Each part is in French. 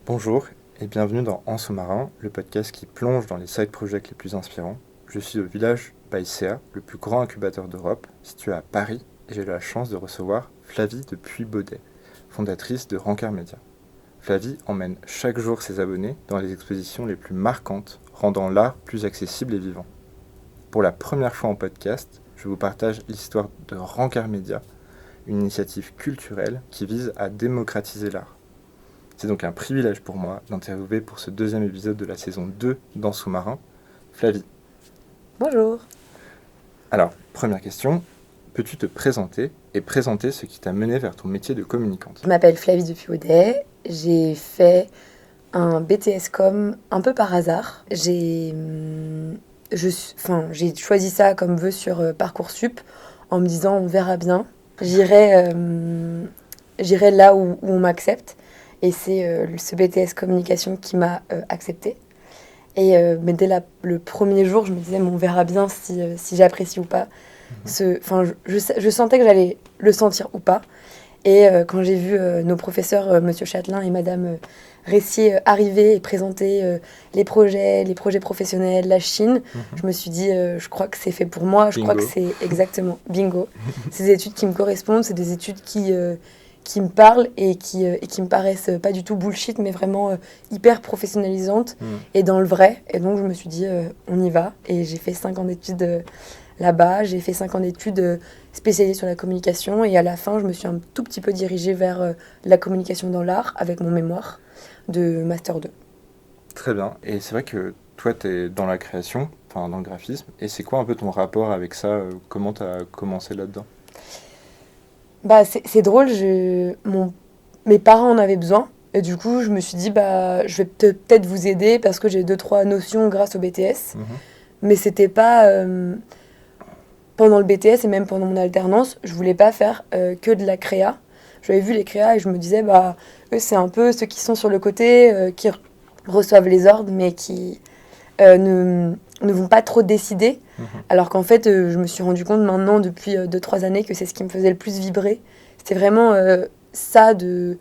Bonjour et bienvenue dans En sous-marin, le podcast qui plonge dans les side projects les plus inspirants. Je suis au village Baïséa, le plus grand incubateur d'Europe, situé à Paris, et j'ai la chance de recevoir Flavie de Puy-Baudet, fondatrice de Rancard Media. Flavie emmène chaque jour ses abonnés dans les expositions les plus marquantes, rendant l'art plus accessible et vivant. Pour la première fois en podcast, je vous partage l'histoire de Rancard Media, une initiative culturelle qui vise à démocratiser l'art. C'est donc un privilège pour moi d'interviewer pour ce deuxième épisode de la saison 2 d'En sous-marin, Flavie. Bonjour. Alors, première question, peux-tu te présenter et présenter ce qui t'a mené vers ton métier de communicante ? Je m'appelle Flavie de Puy-Baudet. J'ai fait un BTS Com un peu par hasard. J'ai choisi ça comme vœu sur Parcoursup en me disant on verra bien. J'irai là où on m'accepte. Et c'est ce BTS Communication qui m'a acceptée. Mais dès le premier jour, je me disais, on verra bien si j'apprécie ou pas. Je sentais que j'allais le sentir ou pas. Et quand j'ai vu nos professeurs, Monsieur Châtelain et Madame Ressier, arriver et présenter les projets professionnels, la Chine, je me suis dit, je crois que c'est fait pour moi. Je crois que c'est exactement bingo. C'est des études qui me correspondent, c'est des études qui me parlent et qui me paraissent pas du tout bullshit, mais vraiment hyper professionnalisantes et dans le vrai. Et donc, je me suis dit, on y va. Et j'ai fait 5 ans d'études là-bas. J'ai fait 5 ans d'études spécialisées sur la communication. Et à la fin, je me suis un tout petit peu dirigée vers la communication dans l'art avec mon mémoire de Master 2. Très bien. Et c'est vrai que toi, tu es dans la création, enfin dans le graphisme. Et c'est quoi un peu ton rapport avec ça ? Comment tu as commencé là-dedans ? C'est drôle, mes parents en avaient besoin. Et du coup, je me suis dit, je vais peut-être vous aider parce que j'ai 2-3 notions grâce au BTS. Mais c'était pas... pendant le BTS et même pendant mon alternance, je voulais pas faire que de la créa. J'avais vu les créas et je me disais, eux, c'est un peu ceux qui sont sur le côté, qui reçoivent les ordres, mais qui ne vont pas trop décider. Alors qu'en fait, je me suis rendu compte maintenant, depuis 2-3 années, que c'est ce qui me faisait le plus vibrer. C'était vraiment ça, de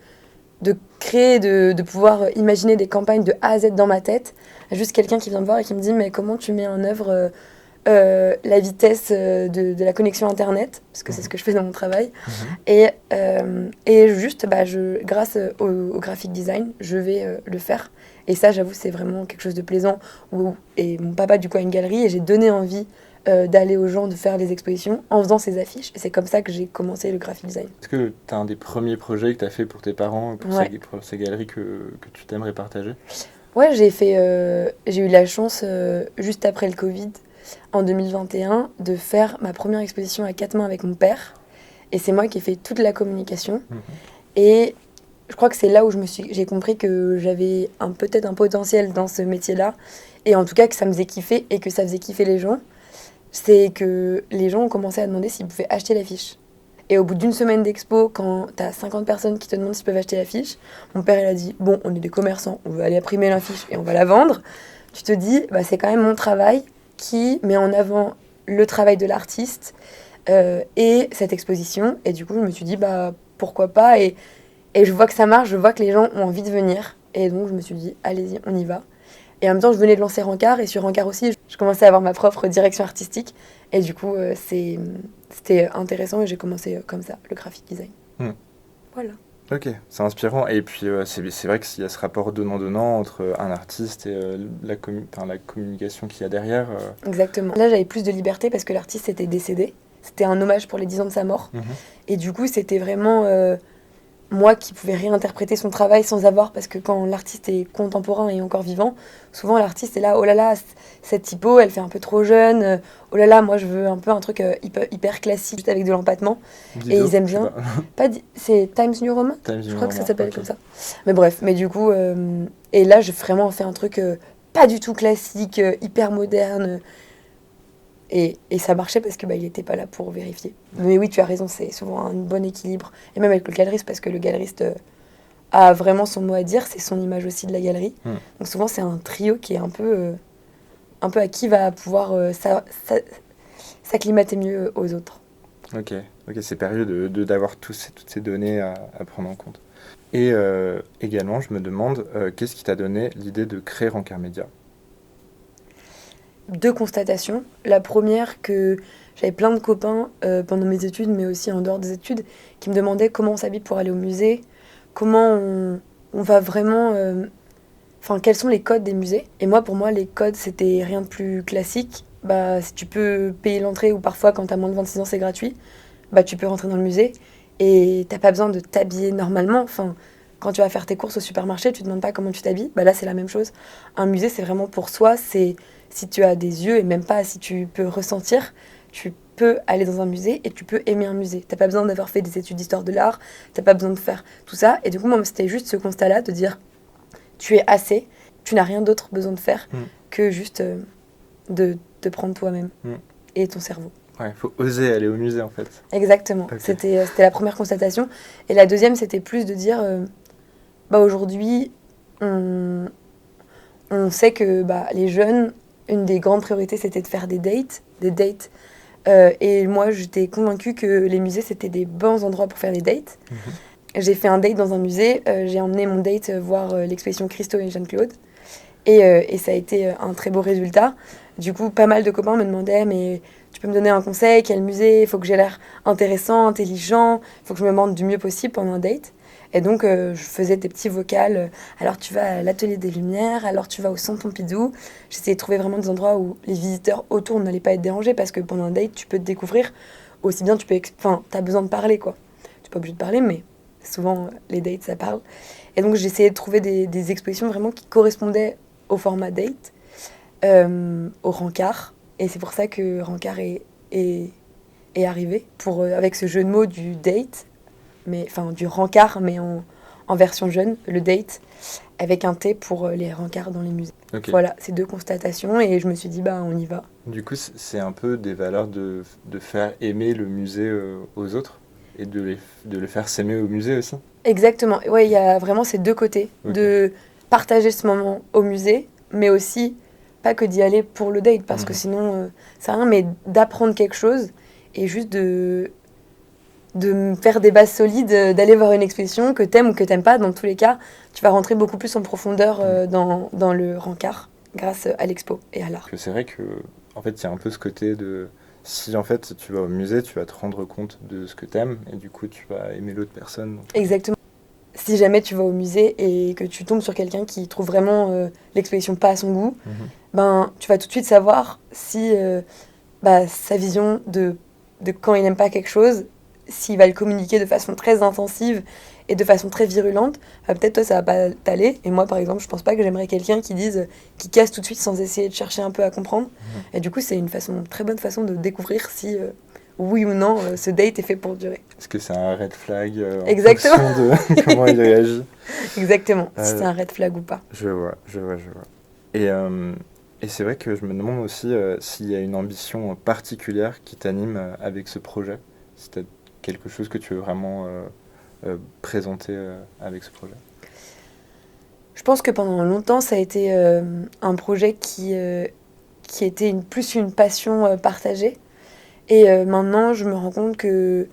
créer, de pouvoir imaginer des campagnes de A à Z dans ma tête. Juste quelqu'un qui vient me voir et qui me dit « Mais comment tu mets en œuvre la vitesse de la connexion Internet ?» Parce que c'est ce que je fais dans mon travail. Et juste, grâce au graphic design, je vais le faire. Et ça, j'avoue, c'est vraiment quelque chose de plaisant. Et mon papa, du coup, a une galerie et j'ai donné envie d'aller aux gens, de faire des expositions en faisant ces affiches. Et c'est comme ça que j'ai commencé le graphic design. Est-ce que tu as un des premiers projets que tu as fait pour tes parents, pour ces galeries que tu t'aimerais partager ? Ouais, j'ai eu la chance, juste après le Covid, en 2021, de faire ma première exposition à 4 mains avec mon père. Et c'est moi qui ai fait toute la communication. Et je crois que c'est là où j'ai compris que j'avais peut-être un potentiel dans ce métier-là. Et en tout cas, que ça me faisait kiffer et que ça faisait kiffer les gens. C'est que les gens ont commencé à demander s'ils pouvaient acheter l'affiche. Et au bout d'une semaine d'expo, quand t'as 50 personnes qui te demandent s'ils peuvent acheter l'affiche, mon père, il a dit « Bon, on est des commerçants, on veut aller imprimer l'affiche et on va la vendre. » Tu te dis, c'est quand même mon travail qui met en avant le travail de l'artiste et cette exposition. Et du coup, je me suis dit, pourquoi pas. Et je vois que ça marche, je vois que les gens ont envie de venir. Et donc, je me suis dit, allez-y, on y va. Et en même temps, je venais de lancer Rancard. Et sur Rancard aussi, je commençais à avoir ma propre direction artistique. Et du coup, c'était intéressant. Et j'ai commencé comme ça, le graphic design. Voilà. Ok, c'est inspirant. Et puis, c'est vrai qu'il y a ce rapport donnant-donnant entre un artiste et la communication qu'il y a derrière. Exactement. Là, j'avais plus de liberté parce que l'artiste était décédé. C'était un hommage pour les 10 ans de sa mort. Et du coup, c'était vraiment moi qui pouvais réinterpréter son travail sans avoir, parce que quand l'artiste est contemporain et encore vivant, souvent l'artiste est là, oh là là, cette typo, elle fait un peu trop jeune, oh là là, moi je veux un peu un truc hyper classique, juste avec de l'empattement. Et ils aiment bien. C'est Times New Roman, je crois que ça s'appelle comme ça. Mais bref, mais du coup, et là j'ai vraiment fait un truc pas du tout classique, hyper moderne. Et ça marchait parce que il n'était pas là pour vérifier. Mais oui, tu as raison, c'est souvent un bon équilibre. Et même avec le galeriste, parce que le galeriste a vraiment son mot à dire, c'est son image aussi de la galerie. Donc souvent, c'est un trio qui est un peu à qui va pouvoir s'acclimater mieux aux autres. Ok, c'est périlleux d'avoir toutes ces données à prendre en compte. Et également, je me demande, qu'est-ce qui t'a donné l'idée de créer Rencard Média ? 2 constatations. La première, que j'avais plein de copains pendant mes études, mais aussi en dehors des études, qui me demandaient comment on s'habille pour aller au musée, comment on va vraiment... quels sont les codes des musées. Et moi, pour moi, les codes, c'était rien de plus classique. Si tu peux payer l'entrée, ou parfois, quand t'as moins de 26 ans, c'est gratuit, tu peux rentrer dans le musée. Et t'as pas besoin de t'habiller normalement. Quand tu vas faire tes courses au supermarché, tu te demandes pas comment tu t'habilles. Là, c'est la même chose. Un musée, c'est vraiment pour soi. C'est si tu as des yeux, et même pas si tu peux ressentir, tu peux aller dans un musée et tu peux aimer un musée. T'as pas besoin d'avoir fait des études d'histoire de l'art, t'as pas besoin de faire tout ça. Et du coup, moi, c'était juste ce constat-là de dire, tu es assez, tu n'as rien d'autre besoin de faire que juste de te prendre toi-même et ton cerveau. Ouais, faut oser aller au musée en fait. Exactement. Okay. C'était la première constatation. Et la deuxième, c'était plus de dire, aujourd'hui, on sait que les jeunes, une des grandes priorités, c'était de faire des dates. Et moi, j'étais convaincue que les musées, c'était des bons endroits pour faire des dates. J'ai fait un date dans un musée. J'ai emmené mon date voir l'exposition Christo et Jeanne-Claude. Et ça a été un très beau résultat. Du coup, pas mal de copains me demandaient, mais tu peux me donner un conseil, quel musée? Il faut que j'ai l'air intéressant, intelligent, il faut que je me montre du mieux possible pendant un date. Et donc, je faisais des petits vocals. Alors, tu vas à l'Atelier des Lumières, alors tu vas au Centre Pompidou. J'essayais de trouver vraiment des endroits où les visiteurs autour n'allaient pas être dérangés, parce que pendant un date, tu peux te découvrir. Aussi bien, t'as besoin de parler, quoi. Tu n'es pas obligé de parler, mais souvent, les dates, ça parle. Et donc, j'essayais de trouver des expositions vraiment qui correspondaient au format date, au Rencard. Et c'est pour ça que Rencard est arrivé, avec ce jeu de mots du date, du rencard, mais en version jeune, le date, avec un T pour les rencards dans les musées. Okay. Voilà, ces 2 constatations, et je me suis dit, on y va. Du coup, c'est un peu des valeurs de faire aimer le musée aux autres, et de les faire s'aimer au musée aussi. Exactement, ouais, il y a vraiment ces 2 côtés, de partager ce moment au musée, mais aussi, pas que d'y aller pour le date, parce que sinon, ça n'a rien, mais d'apprendre quelque chose, et juste de faire des bases solides, d'aller voir une exposition que t'aimes ou que t'aimes pas. Dans tous les cas, tu vas rentrer beaucoup plus en profondeur dans le rencard grâce à l'expo et à l'art. C'est vrai que en fait, il y a un peu ce côté de si en fait tu vas au musée, tu vas te rendre compte de ce que t'aimes et du coup tu vas aimer l'autre personne. Donc... Exactement. Si jamais tu vas au musée et que tu tombes sur quelqu'un qui trouve vraiment l'exposition pas à son goût, tu vas tout de suite savoir si sa vision de quand il n'aime pas quelque chose, s'il va le communiquer de façon très intensive et de façon très virulente, peut-être toi ça va pas t'aller. Et moi par exemple, je pense pas que j'aimerais quelqu'un qui casse tout de suite sans essayer de chercher un peu à comprendre. Et du coup, c'est une très bonne façon de découvrir si oui ou non ce date est fait pour durer. Est-ce que c'est un red flag Exactement. En fonction de comment il réagit? Exactement, si c'est un red flag ou pas. Je vois. Et c'est vrai que je me demande aussi s'il y a une ambition particulière qui t'anime avec ce projet. Si tu as quelque chose que tu veux vraiment présenter avec ce projet. Je pense que pendant longtemps, ça a été un projet qui était plus une passion partagée. Et maintenant, je me rends compte que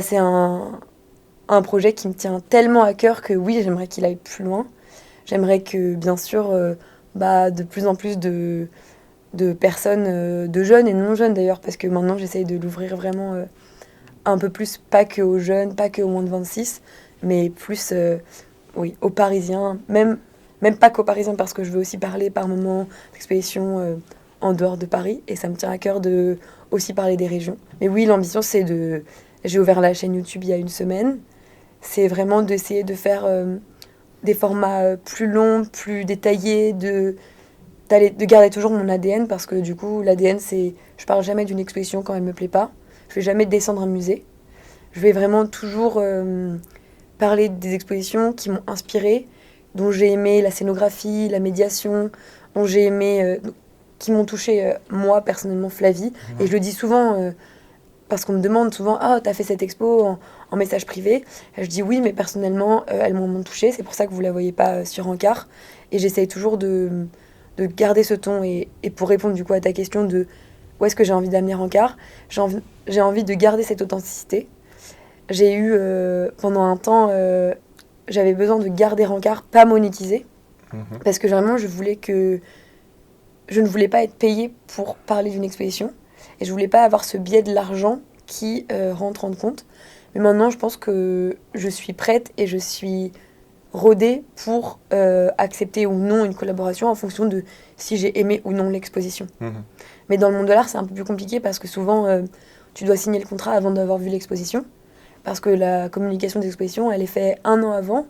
c'est un projet qui me tient tellement à cœur que oui, j'aimerais qu'il aille plus loin. J'aimerais que, bien sûr, de plus en plus de personnes, de jeunes et non jeunes d'ailleurs, parce que maintenant, j'essaye de l'ouvrir vraiment un peu plus, pas que aux jeunes, pas que aux moins de 26, mais plus aux Parisiens, même pas qu'aux Parisiens, parce que je veux aussi parler par moments d'expédition en dehors de Paris, et ça me tient à cœur de aussi parler des régions. Mais oui, l'ambition, c'est j'ai ouvert la chaîne YouTube il y a 1 semaine, c'est vraiment d'essayer de faire des formats plus longs, plus détaillés, de garder toujours mon ADN, parce que du coup, l'ADN, c'est... Je parle jamais d'une exposition quand elle me plaît pas, je vais jamais descendre un musée, je vais vraiment toujours parler des expositions qui m'ont inspirée, dont j'ai aimé la scénographie, la médiation, dont j'ai aimé... qui m'ont touchée, moi, personnellement, Flavie. Et je le dis souvent, parce qu'on me demande souvent « Ah, t'as fait cette expo en message privé ?» Je dis oui, mais personnellement, elles m'ont touchée. C'est pour ça que vous ne la voyez pas sur Encart. Et j'essaye toujours de garder ce ton. Et pour répondre du coup à ta question de où est-ce que j'ai envie d'amener Encart, j'ai envie de garder cette authenticité. J'ai eu, pendant un temps, j'avais besoin de garder Encart, pas monétisé. Parce que vraiment, je ne voulais pas être payée pour parler d'une exposition. Et je voulais pas avoir ce biais de l'argent qui rentre en compte. Mais maintenant, je pense que je suis prête et je suis rodée pour accepter ou non une collaboration en fonction de si j'ai aimé ou non l'exposition. Mais dans le monde de l'art, c'est un peu plus compliqué parce que souvent, tu dois signer le contrat avant d'avoir vu l'exposition. Parce que la communication des expositions, elle est faite 1 an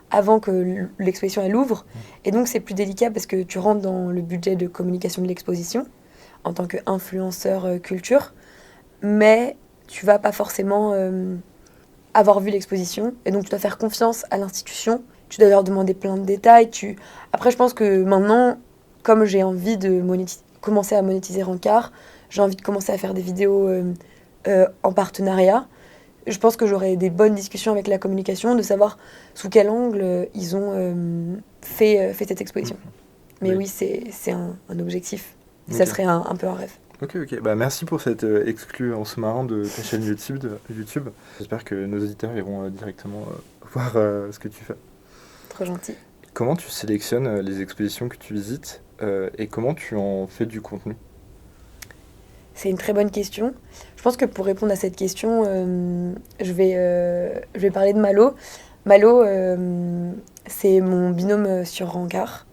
avant que l'exposition elle ouvre. Et donc, c'est plus délicat parce que tu rentres dans le budget de communication de l'exposition en tant qu'influenceur culture, mais tu vas pas forcément avoir vu l'exposition, et donc tu dois faire confiance à l'institution, tu dois leur demander plein de détails. Après, je pense que maintenant, comme j'ai envie de commencer à monétiser Encart, j'ai envie de commencer à faire des vidéos en partenariat. Je pense que j'aurai des bonnes discussions avec la communication, de savoir sous quel angle ils ont fait cette exposition. Mais oui, c'est un objectif. Okay. Ça serait un peu un rêve. Ok. Bah, merci pour cette exclue en sous-marin de ta chaîne YouTube. J'espère que nos auditeurs iront directement voir ce que tu fais. Trop gentil. Comment tu sélectionnes les expositions que tu visites et comment tu en fais du contenu ? C'est une très bonne question. Je pense que pour répondre à cette question, je vais parler de Malo. Malo, c'est mon binôme sur Encart.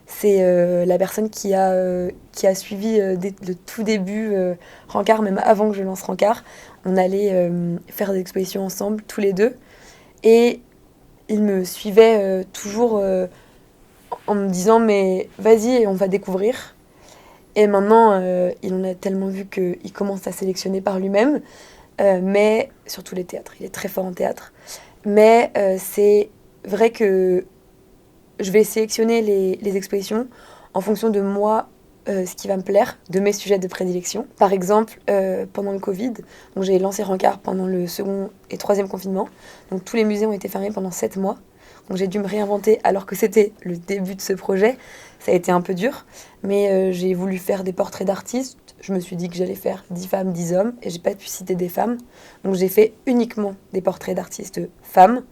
C'est la personne qui a suivi le tout début Encart, même avant que je lance Encart. On allait faire des expositions ensemble, tous les deux. Et il me suivait toujours en me disant « mais vas-y, on va découvrir ». Et maintenant, il en a tellement vu qu'il commence à sélectionner par lui-même, mais surtout les théâtres. Il est très fort en théâtre. Mais c'est vrai que je vais sélectionner les expositions en fonction de moi, ce qui va me plaire, de mes sujets de prédilection. Par exemple, pendant le Covid, donc j'ai lancé Encart pendant le 2e et 3e confinement. Donc tous les musées ont été fermés pendant 7 mois. Donc j'ai dû me réinventer alors que c'était le début de ce projet. Ça a été un peu dur, mais j'ai voulu faire des portraits d'artistes. Je me suis dit que j'allais faire 10 femmes, 10 hommes, et j'ai pas pu citer des femmes. Donc j'ai fait uniquement des portraits d'artistes femmes.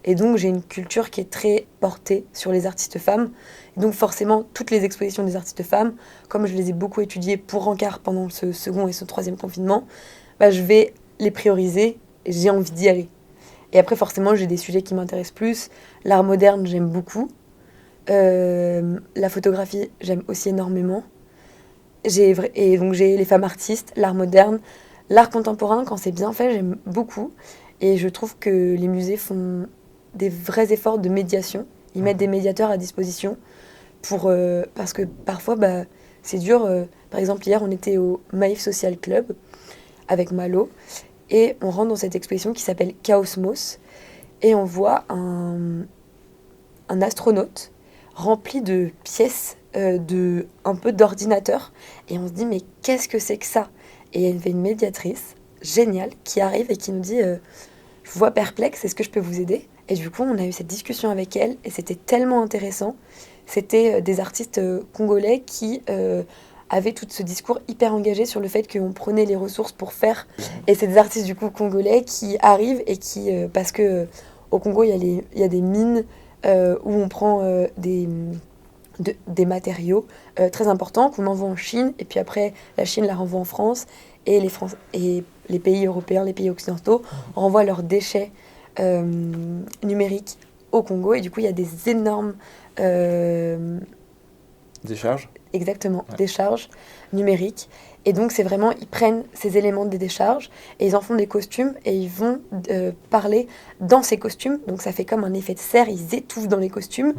Et donc, j'ai une culture qui est très portée sur les artistes femmes. Et donc, forcément, toutes les expositions des artistes femmes, comme je les ai beaucoup étudiées pour Encart pendant ce 2e et ce 3e confinement, bah, je vais les prioriser et j'ai envie d'y aller. Et après, forcément, j'ai des sujets qui m'intéressent plus. L'art moderne, j'aime beaucoup. La photographie, j'aime aussi énormément. Et donc, j'ai les femmes artistes, l'art moderne, l'art contemporain, quand c'est bien fait, j'aime beaucoup. Et je trouve que les musées font des vrais efforts de médiation. Ils mettent des médiateurs à disposition parce que parfois, c'est dur. Par exemple, hier, on était au Maïf Social Club avec Malo et on rentre dans cette exposition qui s'appelle Chaosmos et on voit un astronaute rempli de pièces un peu d'ordinateur et on se dit mais qu'est-ce que c'est que ça ? Et il y avait une médiatrice géniale qui arrive et qui nous dit je vous vois perplexe, est-ce que je peux vous aider ? Et du coup, on a eu cette discussion avec elle et c'était tellement intéressant. C'était des artistes congolais qui avaient tout ce discours hyper engagé sur le fait qu'on prenait les ressources pour faire. Et c'est des artistes du coup congolais qui arrivent et qui... parce que au Congo, il y a des mines où on prend des matériaux très importants qu'on envoie en Chine. Et puis après, la Chine la renvoie en France. Et les pays européens, les pays occidentaux renvoient leurs déchets numériques au Congo. Et du coup, il y a des énormes... décharges. Exactement, ouais. Décharges numériques. Et donc, c'est vraiment, ils prennent ces éléments des décharges et ils en font des costumes et ils vont parler dans ces costumes. Donc, ça fait comme un effet de serre, ils étouffent dans les costumes,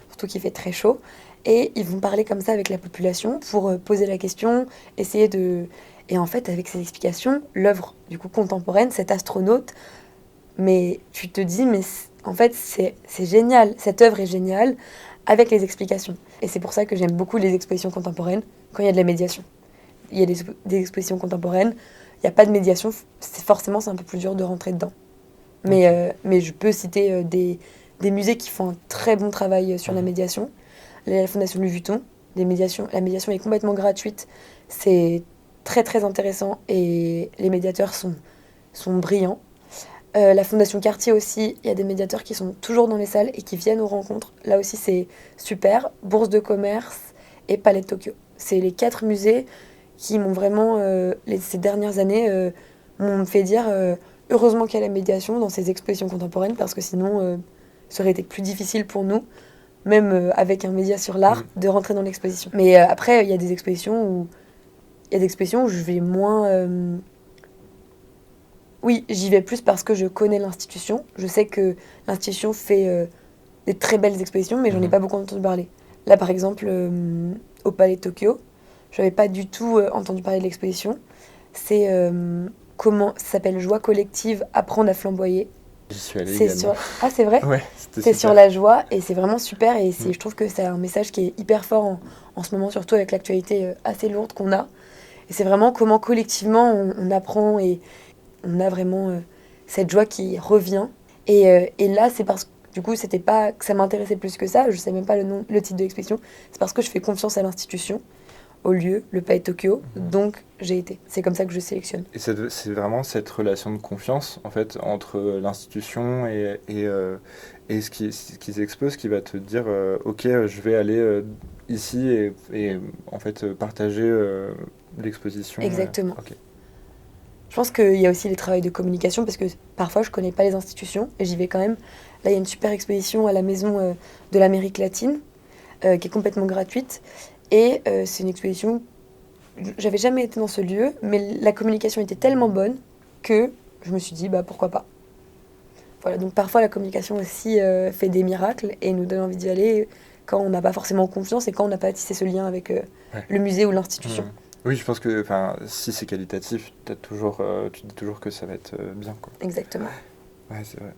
surtout qu'il fait très chaud. Et ils vont parler comme ça avec la population pour poser la question, essayer de... Et en fait, avec ces explications, l'œuvre du coup contemporaine, cet astronaute, mais tu te dis, mais en fait, c'est génial, cette œuvre est géniale avec les explications. Et c'est pour ça que j'aime beaucoup les expositions contemporaines quand il y a de la médiation. Il y a des expositions contemporaines, il n'y a pas de médiation, forcément c'est un peu plus dur de rentrer dedans. Mais je peux citer des musées qui font un très bon travail sur la médiation. La Fondation Louis Vuitton, la médiation est complètement gratuite, c'est très très intéressant et les médiateurs sont brillants. La Fondation Cartier aussi, il y a des médiateurs qui sont toujours dans les salles et qui viennent aux rencontres. Là aussi, c'est super. Bourse de commerce et Palais de Tokyo. C'est les 4 musées qui m'ont vraiment, ces dernières années, m'ont fait dire heureusement qu'il y a la médiation dans ces expositions contemporaines parce que sinon, ça aurait été plus difficile pour nous, même avec un média sur l'art, de rentrer dans l'exposition. Mais après, il y a des expositions où je vais moins... Oui, j'y vais plus parce que je connais l'institution. Je sais que l'institution fait des très belles expositions, mais j'en ai pas beaucoup entendu parler. Là, par exemple, au Palais de Tokyo, je n'avais pas du tout entendu parler de l'exposition. C'est ça s'appelle Joie collective, apprendre à flamboyer. J'y suis allée également. Ah, c'est vrai? Ouais, c'est sur la joie et c'est vraiment super. Et je trouve que c'est un message qui est hyper fort en ce moment, surtout avec l'actualité assez lourde qu'on a. Et c'est vraiment comment collectivement on apprend et on a vraiment cette joie qui revient. Et là, c'est parce que du coup, c'était pas que ça m'intéressait plus que ça. Je sais même pas le titre de l'exposition. C'est parce que je fais confiance à l'institution, au lieu, le Palais de Tokyo. Donc, j'ai été. C'est comme ça que je sélectionne. Et c'est vraiment cette relation de confiance, en fait, entre l'institution et ce qu'ils exposent qui va te dire ok, je vais aller ici et en fait partager l'exposition. Exactement. Ok. Je pense qu'il y a aussi les travails de communication parce que parfois je connais pas les institutions et j'y vais quand même. Là, il y a une super exposition à la Maison de l'Amérique latine qui est complètement gratuite et c'est une exposition. J'avais jamais été dans ce lieu, mais la communication était tellement bonne que je me suis dit pourquoi pas. Voilà, donc parfois la communication aussi fait des miracles et nous donne envie d'y aller quand on n'a pas forcément confiance et quand on n'a pas tissé ce lien avec le musée ou l'institution. Oui, je pense que si c'est qualitatif, tu dis toujours que ça va être bien, quoi. Exactement. Ouais, c'est vrai.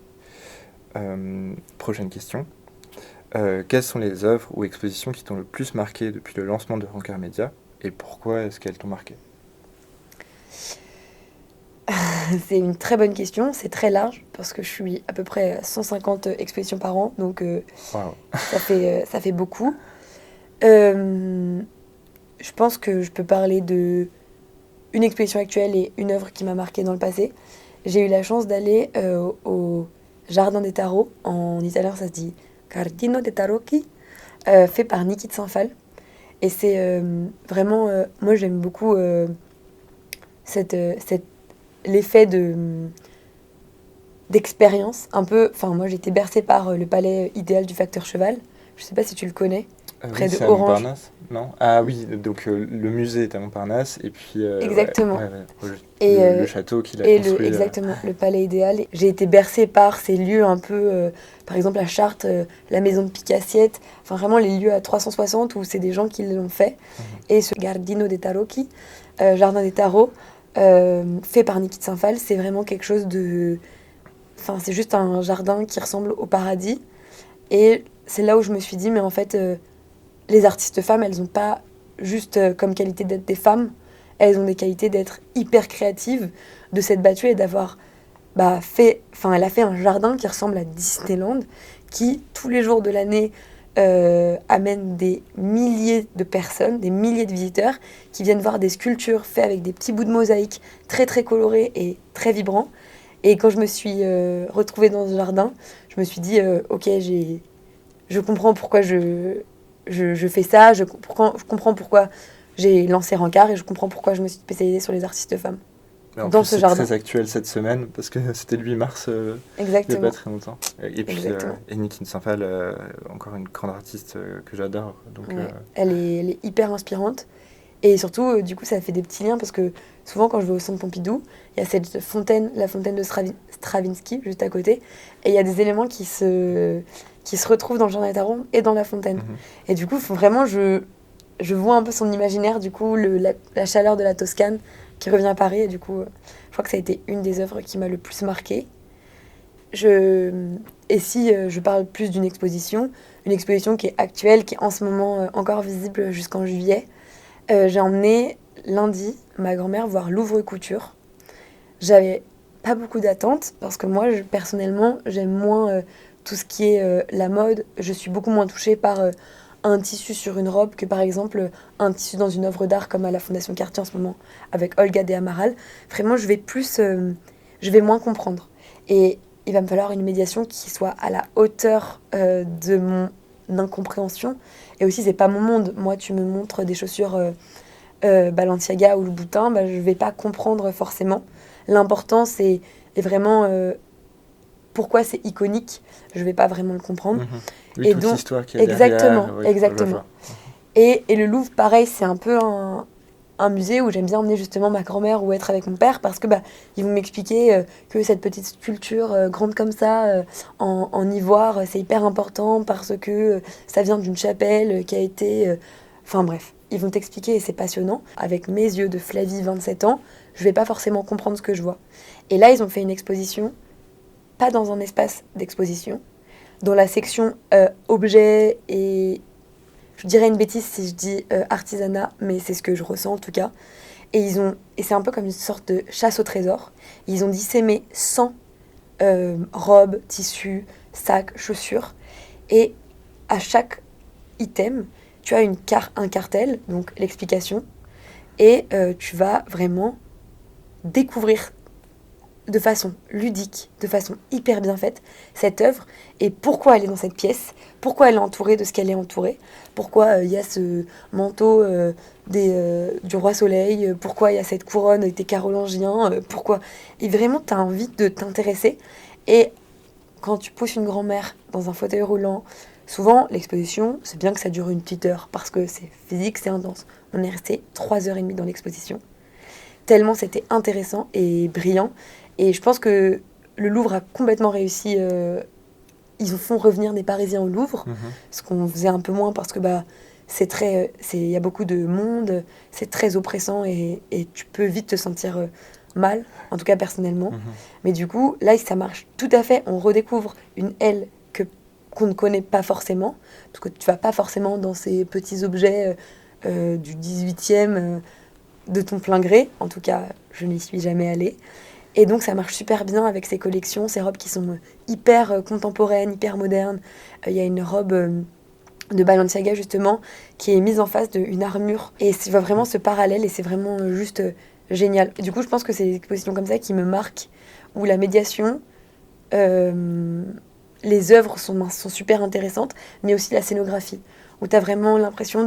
Prochaine question. Quelles sont les œuvres ou expositions qui t'ont le plus marqué depuis le lancement de Rancœur Média et pourquoi est-ce qu'elles t'ont marqué? C'est une très bonne question, c'est très large parce que je suis à peu près à 150 expositions par an, donc Wow. ça fait beaucoup. Je pense que je peux parler de une exposition actuelle et une œuvre qui m'a marquée dans le passé. J'ai eu la chance d'aller au Jardin des Tarots. En italien, ça se dit Giardino dei Tarocchi, fait par Niki de Saint-Phal. Et c'est vraiment... moi, j'aime beaucoup l'effet d'expérience. Un peu... Enfin, moi, j'ai été bercée par le palais idéal du facteur cheval. Je sais pas si tu le connais. Près Oui, de c'est à Orange. Montparnasse, non? Ah oui, donc le musée est à Montparnasse et puis Exactement. le château qu'il a construit. Exactement, le palais idéal. J'ai été bercée par ces lieux un peu, par exemple à Chartres, la maison de Picassiette, enfin vraiment les lieux à 360 où c'est des gens qui l'ont fait. Et ce Giardino dei Tarocchi, Jardin des Tarots, fait par Niki de Saint-Phal, c'est vraiment quelque chose de... Enfin, c'est juste un jardin qui ressemble au paradis. Et c'est là où je me suis dit, mais en fait... les artistes femmes, elles n'ont pas juste comme qualité d'être des femmes, elles ont des qualités d'être hyper créatives, de s'être battues et d'avoir elle a fait un jardin qui ressemble à Disneyland, qui tous les jours de l'année amène des milliers de personnes, des milliers de visiteurs qui viennent voir des sculptures faites avec des petits bouts de mosaïque très très colorés et très vibrants. Et quand je me suis retrouvée dans ce jardin, je me suis dit, ok, je comprends pourquoi je fais ça, je comprends pourquoi j'ai lancé Rancard et je comprends pourquoi je me suis spécialisée sur les artistes femmes. En dans plus, ce jardin. C'est très actuel cette semaine parce que c'était le 8 mars il n'y a pas très longtemps. Et puis Niki de Saint-Phal, encore une grande artiste que j'adore. Donc, ouais. Elle est hyper inspirante. Et surtout, du coup, ça fait des petits liens parce que souvent, quand je vais au Centre Pompidou, il y a cette fontaine, la fontaine de Stravinsky, juste à côté. Et il y a des éléments qui se retrouvent dans le Jardin des Tarots et dans la fontaine. Et du coup, vraiment, je vois un peu son imaginaire, du coup, la chaleur de la Toscane qui revient à Paris. Et du coup, je crois que ça a été une des œuvres qui m'a le plus marquée. Et Et si je parle plus d'une exposition, une exposition qui est actuelle, qui est en ce moment encore visible jusqu'en juillet, j'ai emmené lundi ma grand-mère voir Louvre Couture. J'avais pas beaucoup d'attentes parce que moi, personnellement, j'aime moins tout ce qui est la mode. Je suis beaucoup moins touchée par un tissu sur une robe que par exemple un tissu dans une œuvre d'art comme à la Fondation Cartier en ce moment avec Olga de Amaral. Vraiment, je vais moins comprendre. Et il va me falloir une médiation qui soit à la hauteur de mon incompréhension. Et aussi, c'est pas mon monde. Moi, tu me montres des chaussures Balenciaga ou Louboutin, bah, je vais pas comprendre forcément. L'important, est vraiment pourquoi c'est iconique. Je vais pas vraiment le comprendre. Oui, et toute donc, l'histoire qu'il y a exactement, derrière. Oui, exactement. Et le Louvre, pareil, c'est un peu un musée où j'aime bien emmener justement ma grand-mère ou être avec mon père parce que ils vont m'expliquer que cette petite sculpture grande comme ça en ivoire, c'est hyper important parce que ça vient d'une chapelle qui a été... Enfin bref, ils vont t'expliquer et c'est passionnant. Avec mes yeux de Flavie, 27 ans, je vais pas forcément comprendre ce que je vois. Et là, ils ont fait une exposition, pas dans un espace d'exposition, dans la section objets et... Je dirais une bêtise si je dis artisanat, mais c'est ce que je ressens en tout cas. Et c'est un peu comme une sorte de chasse au trésor. Ils ont dissémé 100 robes, tissus, sacs, chaussures. Et à chaque item, tu as un cartel, donc l'explication. Et tu vas vraiment découvrir de façon ludique, de façon hyper bien faite, cette œuvre et pourquoi elle est dans cette pièce, pourquoi elle est entourée de ce qu'elle est entourée, pourquoi il y a ce manteau du roi soleil, pourquoi il y a cette couronne avec des carolingiens, pourquoi... Et vraiment, tu as envie de t'intéresser. Et quand tu pousses une grand-mère dans un fauteuil roulant, souvent, l'exposition, c'est bien que ça dure une petite heure parce que c'est physique, c'est intense. On est resté 3h30 dans l'exposition. Tellement c'était intéressant et brillant. Et je pense que le Louvre a complètement réussi. Ils font revenir des Parisiens au Louvre, ce qu'on faisait un peu moins parce que il y a beaucoup de monde, c'est très oppressant et tu peux vite te sentir mal, en tout cas personnellement. Mais du coup, là, ça marche tout à fait. On redécouvre une elle qu'on ne connaît pas forcément, parce que tu vas pas forcément dans ces petits objets du 18e de ton plein gré. En tout cas, je n'y suis jamais allée. Et donc ça marche super bien avec ces collections, ces robes qui sont hyper contemporaines, hyper modernes. Il y a une robe de Balenciaga justement qui est mise en face d'une armure. Et c'est vraiment ce parallèle et c'est vraiment juste génial. Et du coup je pense que c'est des expositions comme ça qui me marquent, où la médiation, les œuvres sont super intéressantes, mais aussi la scénographie, où tu as vraiment l'impression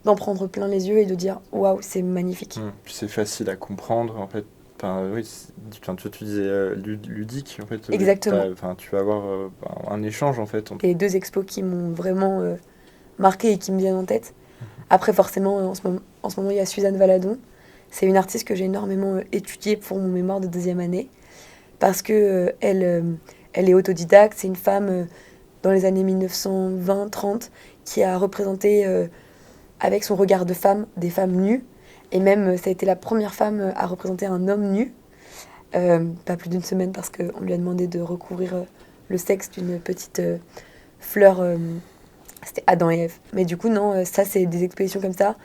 d'en prendre plein les yeux et de dire waouh, c'est magnifique. Puis c'est facile à comprendre en fait. Enfin, oui, tu disais ludique, en fait. Exactement. Tu vas avoir un échange, en fait. Les deux expos qui m'ont vraiment marqué et qui me viennent en tête. Après, forcément, en ce moment, il y a Suzanne Valadon. C'est une artiste que j'ai énormément étudiée pour mon mémoire de 2e année. Parce que elle est autodidacte. C'est une femme dans les années 1920-30 qui a représenté avec son regard de femme des femmes nues. Et même, ça a été la première femme à représenter un homme nu. Pas plus d'une semaine parce qu'on lui a demandé de recouvrir le sexe d'une petite fleur. C'était Adam et Ève. Mais du coup, non, ça, c'est des expositions comme ça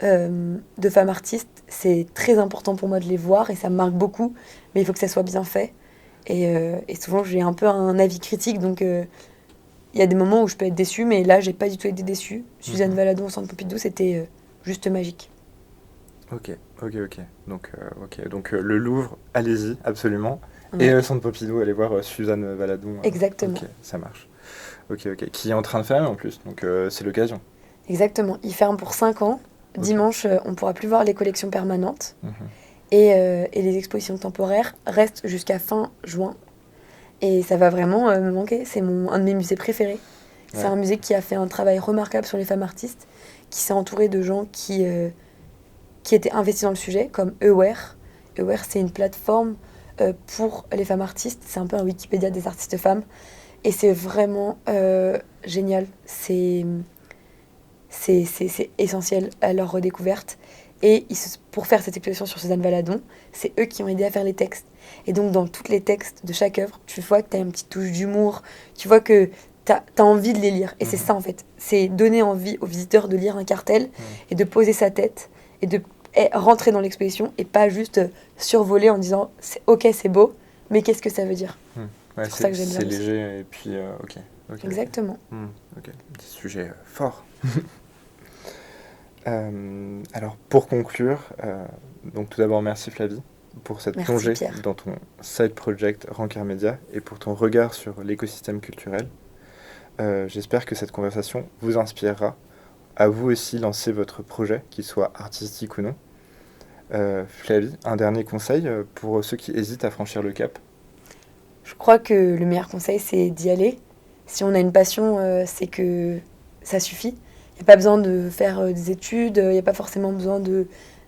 de femmes artistes. C'est très important pour moi de les voir et ça me marque beaucoup. Mais il faut que ça soit bien fait. Et souvent, j'ai un peu un avis critique. Donc, il y a des moments où je peux être déçue. Mais là, j'ai pas du tout été déçue. Suzanne Valadon au Centre Pompidou, c'était juste magique. Ok. Donc le Louvre, allez-y, absolument. Ouais. Et Centre Pompidou, allez voir Suzanne Valadon. Exactement. Ok, ça marche. Ok. Qui est en train de fermer en plus, donc c'est l'occasion. Exactement. Il ferme pour 5 ans. Okay. Dimanche, on ne pourra plus voir les collections permanentes. Et les expositions temporaires restent jusqu'à fin juin. Et ça va vraiment me manquer. C'est un de mes musées préférés. C'est un musée qui a fait un travail remarquable sur les femmes artistes, qui s'est entouré de gens qui étaient investis dans le sujet, comme Aware. Aware, c'est une plateforme pour les femmes artistes. C'est un peu un Wikipédia des artistes femmes. Et c'est vraiment génial. C'est essentiel à leur redécouverte. Et pour faire cette exposition sur Suzanne Valadon, c'est eux qui ont aidé à faire les textes. Et donc, dans tous les textes de chaque œuvre, tu vois que tu as une petite touche d'humour, tu vois que tu as envie de les lire. Et c'est ça, en fait. C'est donner envie aux visiteurs de lire un cartel et de poser sa tête et de rentrer dans l'exposition et pas juste survoler en disant ok, c'est beau, mais qu'est-ce que ça veut dire? Ouais, c'est pour ça que j'aime bien. C'est léger et puis ok. Exactement. Ok, petit sujet fort. Alors pour conclure, donc tout d'abord merci Flavie pour cette plongée dans ton side project Rancard Media et pour ton regard sur l'écosystème culturel. J'espère que cette conversation vous inspirera à vous aussi lancer votre projet, qu'il soit artistique ou non. Flavie, un dernier conseil pour ceux qui hésitent à franchir le cap? Je crois que le meilleur conseil, c'est d'y aller. Si on a une passion, c'est que ça suffit. Il n'y a pas besoin de faire des études, il n'y a pas forcément besoin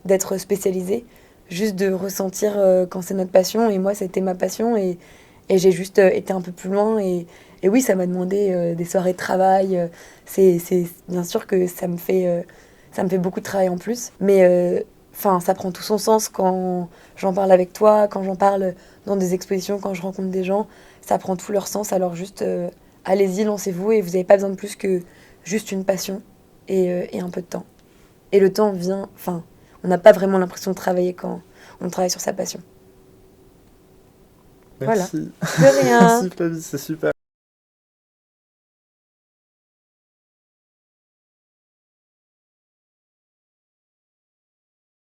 d'être spécialisé. Juste de ressentir quand c'est notre passion. Et moi, c'était ma passion et j'ai juste été un peu plus loin. Et oui, ça m'a demandé des soirées de travail. C'est bien sûr que ça me fait beaucoup de travail en plus. Mais ça prend tout son sens quand j'en parle avec toi, quand j'en parle dans des expositions, quand je rencontre des gens. Ça prend tout leur sens. Alors juste, allez-y, lancez-vous. Et vous n'avez pas besoin de plus que juste une passion et un peu de temps. Et le temps vient... on n'a pas vraiment l'impression de travailler quand on travaille sur sa passion. Merci. Voilà. De rien. Merci Flavie, c'est super.